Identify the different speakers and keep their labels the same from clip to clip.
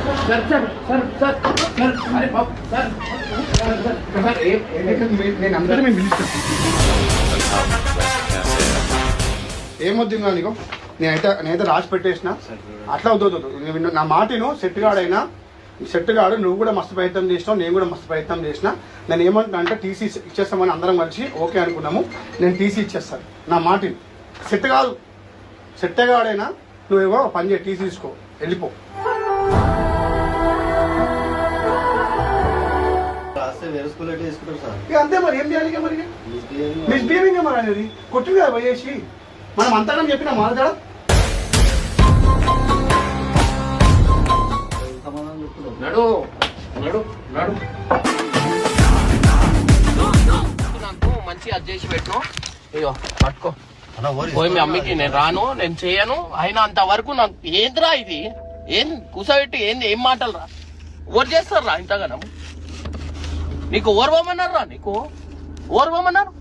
Speaker 1: Sir sir sir sir sir అరే బాబు sir sir నేను అందరూ మేము పిలుస్తాను. ఏమొద్దు నీకు, నేనైతే రాసి పెట్టేసిన. అట్లా వద్దు నా మాటను. సెట్ గాడు నువ్వు కూడా మస్తు ప్రయత్నం చేసినావు, నేను కూడా మస్తు ప్రయత్నం చేసిన. నేను ఏమంటున్నా అంటే టీసీ ఇచ్చేస్తామని అందరం కలిసి ఓకే అనుకున్నాము. నేను టీసీ ఇచ్చేస్తాను, నా మాటని. సెట్ కాదు, సెట్టేగాడైనా నువ్వేమో పని చేయి, టీసీ తీసుకో, వెళ్ళిపో. ఇక అంతే మరి, ఏం చేయాలి? ఇక మరి మిస్బిహేవింగ్ మరి అనేది కొట్టింది కదా పోయేసి. మనం అంతగా చెప్పినా మాట్లాడ నడు నడు నడు నాకు మంచి అది చేసి పెట్టు. అయ్యో పట్టుకో పోయి మీ అమ్మకి. నేను రాను, నేను చేయను. అయినా అంతవరకు నాకు ఏంద్రా ఇది, ఏం కూసబెట్టి ఏంది, ఏం మాటలు రా, ఓరు చేస్తారు రా ఇంతగానం. నీకు ఓర్వమన్నారు రా, నీకు ఓర్వమన్నారు.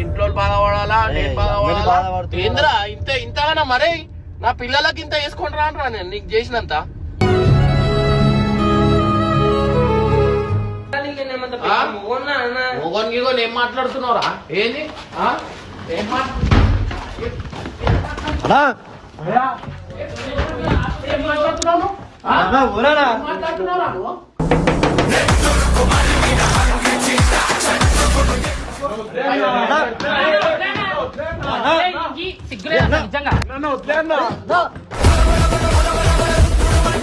Speaker 1: ఇంట్లో బాగా పడాలా, నేను బాగా పడాలా, ఏంద్రా ఇంతగానా? మరే నా పిల్లలకి ఇంత వేసుకొని రాను రా నేను నీకు చేసినంత. ఏం మాట్లాడుతున్నావురా? ఏంది ఏం మాట్లాడుతున్నావు? సిగ్గులే నిజంగా.